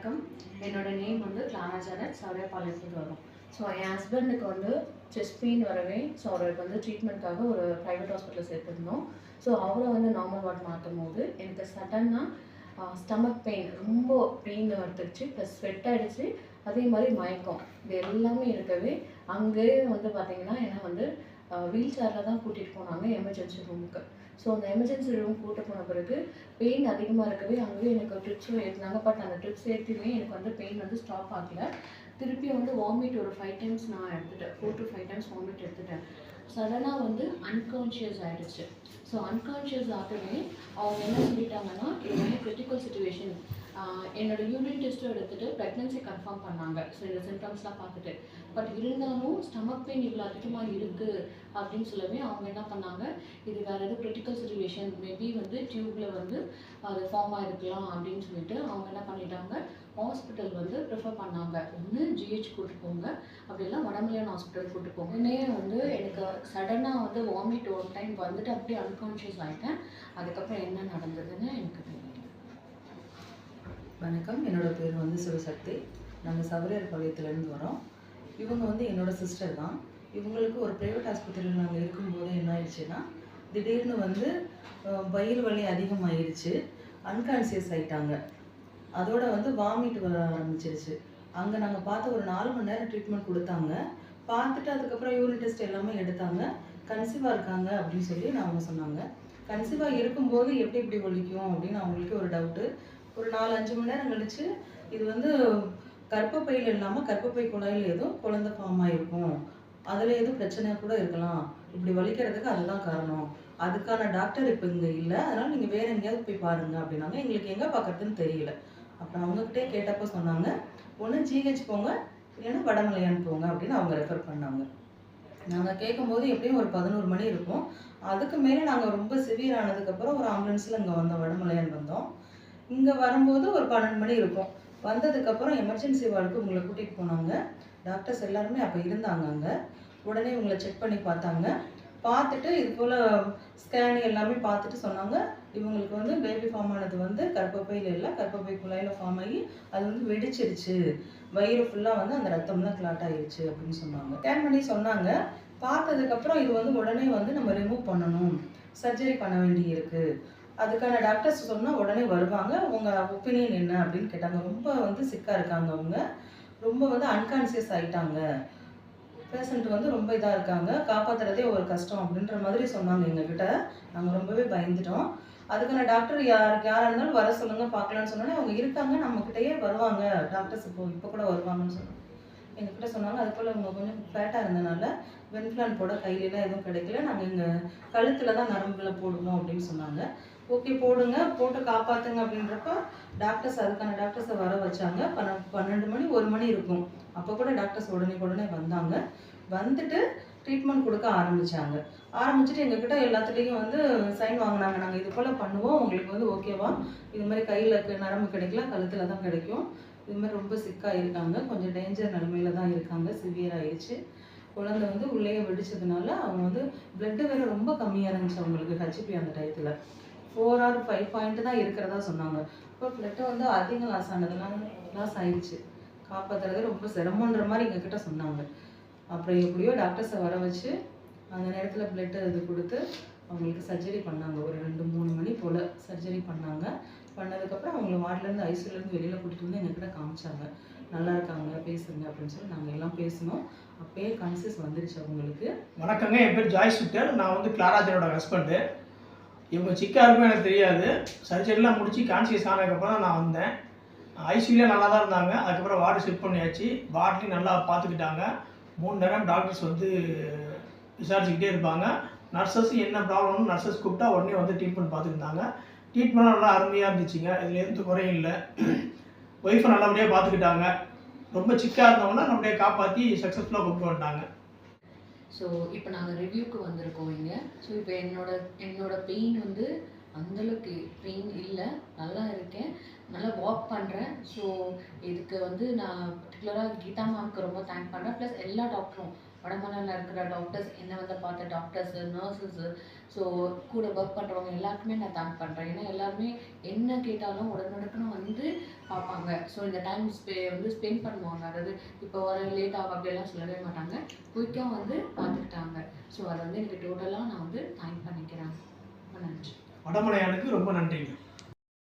வணக்கம். என்னோட நேம் வந்து கிளாரா ஜெனட், சௌரியாபாளையத்துலேருந்து வரும். ஸோ என் ஹஸ்பண்டுக்கு வந்து செஸ்ட் பெயின் வரவே, ஸோ அவருக்கு வந்து ட்ரீட்மெண்ட்காக ஒரு ப்ரைவேட் ஹாஸ்பிட்டல் சேர்த்துருந்தோம். ஸோ அவரை வந்து நார்மல் வார்டு மாற்றும் போது எனக்கு சடனாக ஸ்டமக் பெயின் ரொம்ப பெயின் எடுத்துருச்சு, ப்ளஸ் ஸ்வெட் ஆகிடுச்சு, அதே மாதிரி மயக்கம், இது எல்லாமே இருக்கவே அங்கேயே வந்து பார்த்திங்கன்னா என்னை வந்து வீல் சேரில் தான் கூட்டிகிட்டு போனாங்க எமர்ஜென்சி ரூமுக்கு. ஸோ அந்த எமர்ஜென்சி ரூம் கூட்டு போன பிறகு பெயின் அதிகமாக இருக்கவே அங்கேயே எனக்கு ட்ரிப்ஸும் ஏற்றினாங்க. பட் அந்த ட்ரிப்ஸ் ஏற்றியுமே எனக்கு வந்து பெயின் வந்து ஸ்டாப் ஆகல. திருப்பி வந்து வாமிட் ஒரு 5 டைம்ஸ் நான் எடுத்துட்டேன். 4 to 5 டைம்ஸ் வாமிட் எடுத்துட்டேன். சடனாக வந்து அன்கான்ஷியஸ் ஆகிடுச்சு. ஸோ அன்கான்ஷியஸ் ஆகவே அவங்க என்ன சொல்லிட்டாங்கன்னா, இது வந்து கிரிட்டிக்கல் சுச்சுவேஷன். என்னோட யூரின் டெஸ்ட்டும் எடுத்துகிட்டு ப்ரெக்னன்சி கன்ஃபார்ம் பண்ணாங்க. ஸோ இந்த சிம்டம்ஸ்லாம் பார்த்துட்டு, பட் இருந்தாலும் ஸ்டமக் பெயின் இவ்வளோ அதிகமாக இருக்குது அப்படின்னு சொல்லவே அவங்க என்ன பண்ணாங்க, இது வேறு எதுவும் கிரிட்டிக்கல் சுச்சுவேஷன், மேபி வந்து டியூப்பில் வந்து அது ஃபார்ம் ஆகிருக்கலாம் அப்படின்னு சொல்லிட்டு அவங்க என்ன பண்ணிட்டாங்க, ஹாஸ்பிட்டல் வந்து ப்ரிஃபர் பண்ணாங்க. ஒன்று ஜிஹெச் கூட்டு போங்க, அப்படிலாம் வடமலையான் ஹாஸ்பிட்டல் கூட்டு போங்க. உடனே வந்து எனக்கு சடனாக வந்து வாமிட் ஒரு டைம் வந்துட்டு அப்படியே அன்கான்ஷியஸ் ஆகிட்டேன். அதுக்கப்புறம் என்ன நடந்ததுன்னு எனக்கு தெரியல. வணக்கம், என்னோடய பேர் வந்து சிவசக்தி. நாங்கள் சௌரியாபாளையத்துலேருந்து வரோம். இவங்க வந்து என்னோடய சிஸ்டர் தான். இவங்களுக்கு ஒரு ப்ரைவேட் ஆஸ்பத்திரியில் நாங்கள் இருக்கும்போது என்ன ஆயிடுச்சுன்னா, திடீர்னு வந்து வயிறு வலி அதிகமாகிடுச்சு, அன்கான்சியஸ் ஆகிட்டாங்க. அதோட வந்து வாமிட் வர ஆரம்பிச்சிருச்சு. அங்கே நாங்கள் பார்த்து ஒரு 4 மணி நேரம் ட்ரீட்மெண்ட் கொடுத்தாங்க. பார்த்துட்டு அதுக்கப்புறம் யூரின் டெஸ்ட் எல்லாமே எடுத்தாங்க. கன்சீவாக இருக்காங்க அப்படின்னு சொல்லி அவங்க சொன்னாங்க. கன்சீவாக இருக்கும்போது எப்படி இப்படி வலிக்கும் அப்படின்னு அவங்களுக்கு ஒரு டவுட்டு. ஒரு 4-5 மணி நேரம் கழிச்சு, இது வந்து கர்ப்பப்பையில் இல்லாமல் கர்ப்பப்பை குழாயில் எதுவும் குழந்தை ஃபார்ம் ஆகிருக்கும், அதில் எதுவும் பிரச்சனை கூட இருக்கலாம், இப்படி வலிக்கிறதுக்கு அதுதான் காரணம், அதுக்கான டாக்டர் இப்போ இங்கே இல்லை, அதனால் நீங்கள் வேறு எங்கேயாவது போய் பாருங்கள் அப்படின்னாங்க. எங்களுக்கு எங்கே பார்க்குறதுன்னு தெரியல. அப்புறம் அவங்கக்கிட்டே கேட்டப்போ சொன்னாங்க, ஒன்று ஜிஹெச் போங்க, இல்லைன்னா வடமலையான் போங்க அப்படின்னு அவங்க ரெஃபர் பண்ணாங்க. நாங்கள் கேட்கும்போது எப்படியும் ஒரு 11 மணி இருக்கும். அதுக்கு மேலே நாங்கள் ரொம்ப சிவியர் ஆனதுக்கப்புறம் ஒரு ஆம்புலன்ஸில் இங்கே வந்தோம், வடமலையான் வந்தோம். இங்கே வரும்போது ஒரு 12 மணி இருக்கும். வந்ததுக்கப்புறம் எமர்ஜென்சி வார்டுக்கு உங்களை கூட்டிகிட்டு போனாங்க. டாக்டர்ஸ் எல்லாருமே அப்போ இருந்தாங்க அங்கே. உடனே உங்களை செக் பண்ணி பார்த்தாங்க. பார்த்துட்டு இது போல் ஸ்கேன் எல்லாமே பார்த்துட்டு சொன்னாங்க, இவங்களுக்கு வந்து பேபி ஃபார்ம் ஆனது வந்து கர்ப்பப்பையில் இல்லை, கர்ப்பப்பை குழாயில் ஃபார்ம் ஆகி அது வந்து வெடிச்சிருச்சு, வயிறு ஃபுல்லாக வந்து அந்த ரத்தம்லாம் கிளாட் ஆகிடுச்சு அப்படின்னு சொன்னாங்க. ஸ்கேன் பண்ணி சொன்னாங்க. பார்த்ததுக்கப்புறம் இது வந்து உடனே வந்து நம்ம ரிமூவ் பண்ணணும், சர்ஜரி பண்ண வேண்டி இருக்குது, அதுக்கான டாக்டர்ஸ் சொன்னால் உடனே வருவாங்க, உங்கள் ஒப்பீனியன் என்ன அப்படின்னு கேட்டாங்க. ரொம்ப வந்து சிக்காக இருக்காங்க அவங்க, ரொம்ப வந்து அன்கான்சியஸ் ஆகிட்டாங்க, பேஷண்ட் வந்து ரொம்ப இதாக இருக்காங்க, காப்பாற்றுறதே ஒரு கஷ்டம் அப்படின்ற மாதிரி சொன்னாங்க எங்ககிட்ட. நாங்கள் ரொம்பவே பயந்துட்டோம். அதுக்கான டாக்டர் யாராக இருந்தாலும் வர சொல்லுங்கள் பார்க்கலான்னு சொன்னோன்னே அவங்க இருக்காங்க, நம்மக்கிட்டேயே வருவாங்க டாக்டர்ஸ், இப்போ கூட வருவாங்கன்னு சொன்னாங்க. எங்ககிட்ட சொன்னாங்க. அது போல் அவங்க கொஞ்சம் ஃபேட்டாக இருந்தனால வென்ஃப்ளான் போட கையிலலாம் எதுவும் கிடைக்கல, நாங்கள் எங்கள் கழுத்தில் தான் நரம்பில் போடுவோம் அப்படின்னு சொன்னாங்க. ஓகே போடுங்க, போட்டு காப்பாற்றுங்க அப்படின்றப்ப டாக்டர்ஸ் அதுக்கான டாக்டர்ஸை வர வச்சாங்க. 12 மணி 1 மணி இருக்கும். அப்போ கூட டாக்டர்ஸ் உடனே வந்தாங்க. வந்துட்டு ட்ரீட்மெண்ட் கொடுக்க ஆரம்பிச்சுட்டு எங்ககிட்ட எல்லாத்துலேயும் வந்து சைன் வாங்கினாங்க. நாங்கள் இது போல் பண்ணுவோம், உங்களுக்கு வந்து ஓகேவா, இது மாதிரி கையில் நரம்பு கிடைக்கல, கழுத்தில் தான் கிடைக்கும், இது மாதிரி ரொம்ப சிக்காக இருக்காங்க, கொஞ்சம் டேஞ்சர் நிலமையில தான் இருக்காங்க, சிவியர் ஆயிடுச்சு, குழந்தை வந்து உள்ளேயே வெடிச்சதுனால அவங்க வந்து பிளட்டு வேறு ரொம்ப கம்மியாக இருந்துச்சு அவங்களுக்கு, ஹெச்பி அந்த டயத்தில் 4 or 5 பாயிண்ட் தான் இருக்கிறதா சொன்னாங்க. இப்போ பிளட்டு வந்து அதிகம் லாஸ் ஆயிடுச்சு, காப்பாற்றுறது ரொம்ப சிரமன்ற மாதிரி எங்ககிட்ட சொன்னாங்க. அப்புறம் எப்படியோ டாக்டர்ஸை வர வச்சு அந்த நேரத்தில் பிளட்டு இது கொடுத்து அவங்களுக்கு சர்ஜரி பண்ணாங்க. ஒரு 2-3 மணி போல் சர்ஜரி பண்ணாங்க. பண்ணதுக்கப்புறம் அவங்கள வார்டிலேருந்து ஐசியூலேருந்து வெளியில் கூட்டிகிட்டு வந்து எங்ககிட்ட காமிச்சாங்க. நல்லா இருக்காங்க, பேசுங்க அப்படின்னு சொல்லி நாங்கள் எல்லாம் பேசினோம். அப்பயே கான்சியஸ் வந்துருச்சு அவங்களுக்கு. வணக்கங்க, என் பேர் ஜாய்ஸ் விக்டர். நான் வந்து கிளாராஜனோட ஹஸ்பண்டு. இவங்க சிக்காக இருக்கும் எனக்கு தெரியாது. சர்ஜரிலாம் முடித்து கான்சியஸ் ஆனதுக்கப்புறம் தான் நான் வந்தேன். ஐசியூவில் நல்லா தான் இருந்தாங்க. அதுக்கப்புறம் வார்டு ஷிஃப்ட் பண்ணியாச்சு. வார்ட்லேயும் நல்லா பார்த்துக்கிட்டாங்க. 3 நேரம் டாக்டர்ஸ் வந்து விசாரிச்சுக்கிட்டே இருப்பாங்க. நர்சஸ் என்ன ப்ராப்ளம்னு நர்சஸ் கூப்பிட்டா உடனே வந்து ட்ரீட்மெண்ட் பார்த்துக்கிட்டாங்க. ட்ரீட்மெண்ட்லாம் நல்லா அருமையாக இருந்துச்சுங்க. இதில் எந்த குறையும் இல்லை. ஒய்ஃபை நல்லபடியாக பார்த்துக்கிட்டாங்க. ரொம்ப சிக்காக இருந்தவங்கன்னா நம்மளே காப்பாற்றி சக்ஸஸ்ஃபுல்லாக கொண்டு வந்துட்டாங்க. ஸோ இப்போ நாங்கள் ரிவ்யூக்கு வந்திருக்கோம் இங்கே. ஸோ இப்போ என்னோட பெயின் வந்து அந்தளவுக்கு பெயின் இல்லை, நல்லா இருக்கேன், நல்லா வாக் பண்ணுறேன். ஸோ இதுக்கு வந்து நான் பர்டிகுலராக கீதா மேம்க்கு ரொம்ப தேங்க் பண்ணுறேன். ப்ளஸ் எல்லா டாக்டரும் வடமலையில் இருக்கிற டாக்டர்ஸ், என்னை வந்து பார்த்த டாக்டர்ஸு, நர்சஸ்ஸு, ஸோ கூட ஒர்க் பண்ணுறவங்க எல்லாருக்குமே நான் தேங்க் பண்ணுறேன். ஏன்னா எல்லாருமே என்ன கேட்டாலும் உடனுக்குன்னு வந்து பார்ப்பாங்க. ஸோ இந்த டைம் வந்து ஸ்பெண்ட் பண்ணுவாங்க. அதாவது இப்போ வர லேட் ஆகும் அப்படியெல்லாம் சொல்லவே மாட்டாங்க. குயிக்காக வந்து பார்த்துக்கிட்டாங்க. ஸோ அதை வந்து எனக்கு டோட்டலாக நான் வந்து தேங்க் பண்ணிக்கிறேன். ரொம்ப நன்றி. வடமலையானுக்கு ரொம்ப நன்றிங்க.